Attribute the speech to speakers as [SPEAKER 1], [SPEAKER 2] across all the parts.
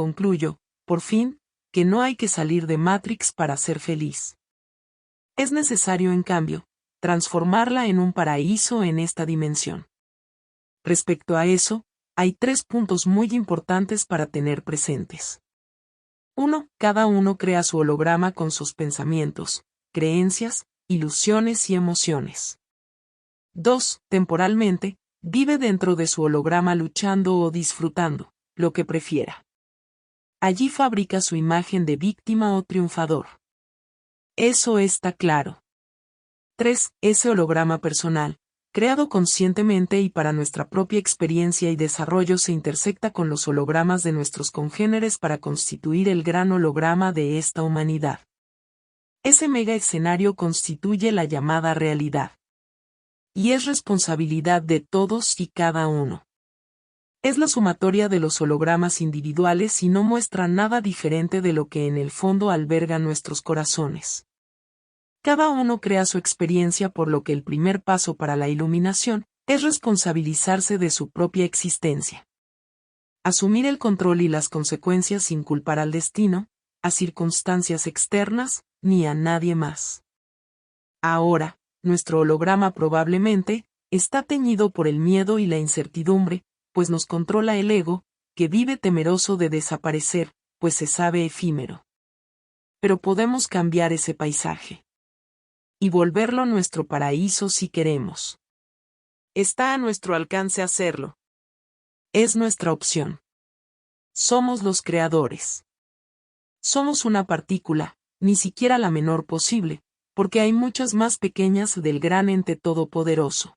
[SPEAKER 1] Concluyo, por fin, que no hay que salir de Matrix para ser feliz. Es necesario, en cambio, transformarla en un paraíso en esta dimensión. Respecto a eso, hay 3 puntos muy importantes para tener presentes. 1. Cada uno crea su holograma con sus pensamientos, creencias, ilusiones y emociones. 2. Temporalmente, vive dentro de su holograma luchando o disfrutando, lo que prefiera. Allí fabrica su imagen de víctima o triunfador. Eso está claro. 3. Ese holograma personal, creado conscientemente y para nuestra propia experiencia y desarrollo, se intersecta con los hologramas de nuestros congéneres para constituir el gran holograma de esta humanidad. Ese mega escenario constituye la llamada realidad. Y es responsabilidad de todos y cada uno. Es la sumatoria de los hologramas individuales y no muestra nada diferente de lo que en el fondo alberga nuestros corazones. Cada uno crea su experiencia, por lo que el primer paso para la iluminación es responsabilizarse de su propia existencia. Asumir el control y las consecuencias sin culpar al destino, a circunstancias externas, ni a nadie más. Ahora, nuestro holograma probablemente está teñido por el miedo y la incertidumbre, pues nos controla el ego, que vive temeroso de desaparecer, pues se sabe efímero. Pero podemos cambiar ese paisaje y volverlo nuestro paraíso si queremos. Está a nuestro alcance hacerlo. Es nuestra opción. Somos los creadores. Somos una partícula, ni siquiera la menor posible, porque hay muchas más pequeñas del gran ente todopoderoso.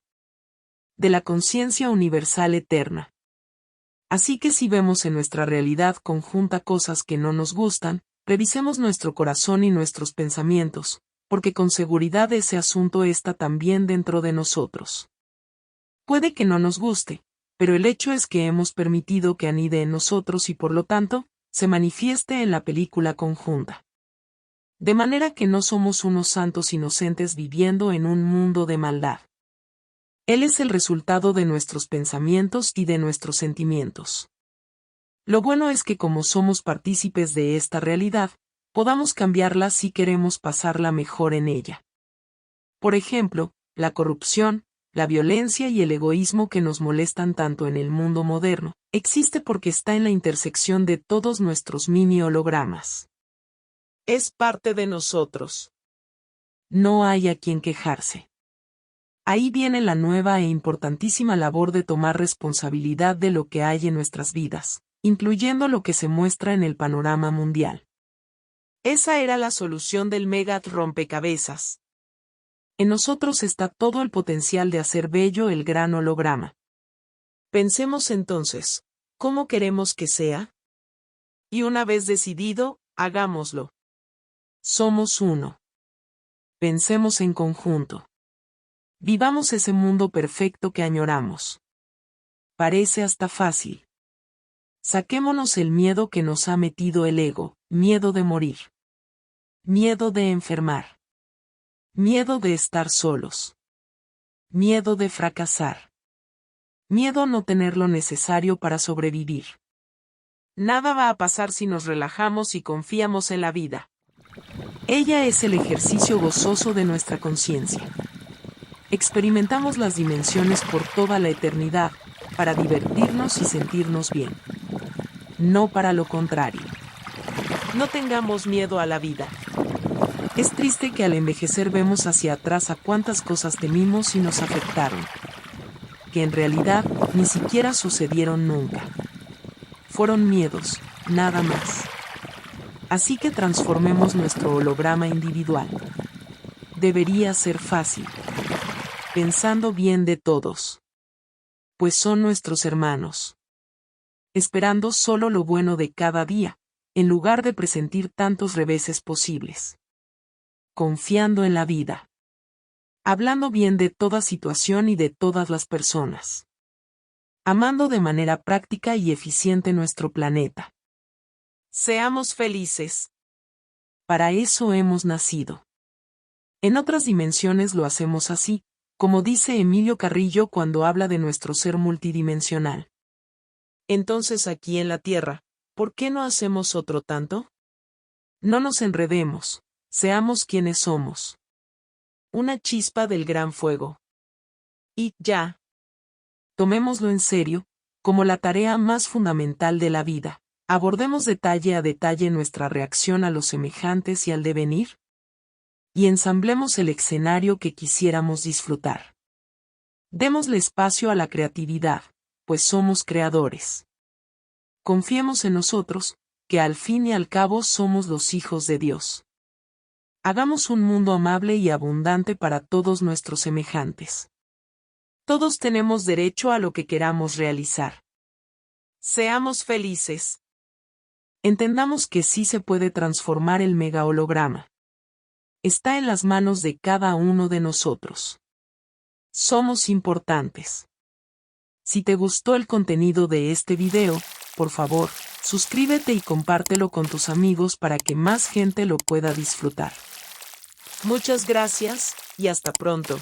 [SPEAKER 1] De la conciencia universal eterna. Así que si vemos en nuestra realidad conjunta cosas que no nos gustan, revisemos nuestro corazón y nuestros pensamientos, porque con seguridad ese asunto está también dentro de nosotros. Puede que no nos guste, pero el hecho es que hemos permitido que anide en nosotros y por lo tanto, se manifieste en la película conjunta. De manera que no somos unos santos inocentes viviendo en un mundo de maldad. Él es el resultado de nuestros pensamientos y de nuestros sentimientos. Lo bueno es que como somos partícipes de esta realidad, podamos cambiarla si queremos pasarla mejor en ella. Por ejemplo, la corrupción, la violencia y el egoísmo que nos molestan tanto en el mundo moderno, existe porque está en la intersección de todos nuestros mini hologramas. Es parte de nosotros. No hay a quien quejarse. Ahí viene la nueva e importantísima labor de tomar responsabilidad de lo que hay en nuestras vidas, incluyendo lo que se muestra en el panorama mundial. Esa era la solución del mega rompecabezas. En nosotros está todo el potencial de hacer bello el gran holograma. Pensemos entonces, ¿cómo queremos que sea? Y una vez decidido, hagámoslo. Somos uno. Pensemos en conjunto. Vivamos ese mundo perfecto que añoramos. Parece hasta fácil. Saquémonos el miedo que nos ha metido el ego, miedo de morir. Miedo de enfermar. Miedo de estar solos. Miedo de fracasar. Miedo a no tener lo necesario para sobrevivir. Nada va a pasar si nos relajamos y confiamos en la vida. Ella es el ejercicio gozoso de nuestra conciencia. Experimentamos las dimensiones por toda la eternidad, para divertirnos y sentirnos bien. No para lo contrario. No tengamos miedo a la vida. Es triste que al envejecer vemos hacia atrás a cuántas cosas temimos y nos afectaron, que en realidad ni siquiera sucedieron nunca. Fueron miedos, nada más. Así que transformemos nuestro holograma individual. Debería ser fácil. Pensando bien de todos. Pues son nuestros hermanos. Esperando solo lo bueno de cada día, en lugar de presentir tantos reveses posibles. Confiando en la vida. Hablando bien de toda situación y de todas las personas. Amando de manera práctica y eficiente nuestro planeta. Seamos felices. Para eso hemos nacido. En otras dimensiones lo hacemos así, como dice Emilio Carrillo cuando habla de nuestro ser multidimensional. Entonces aquí en la Tierra, ¿Por qué no hacemos otro tanto? No nos enredemos, seamos quienes somos. Una chispa del gran fuego. Y, ya. Tomémoslo en serio, como la tarea más fundamental de la vida. Abordemos detalle a detalle nuestra reacción a los semejantes y al devenir. Y ensamblemos el escenario que quisiéramos disfrutar. Démosle espacio a la creatividad, pues somos creadores. Confiemos en nosotros, que al fin y al cabo somos los hijos de Dios. Hagamos un mundo amable y abundante para todos nuestros semejantes. Todos tenemos derecho a lo que queramos realizar. Seamos felices. Entendamos que sí se puede transformar el mega holograma. Está en las manos de cada uno de nosotros. Somos importantes. Si te gustó el contenido de este video, por favor, suscríbete y compártelo con tus amigos para que más gente lo pueda disfrutar. Muchas gracias, y hasta pronto.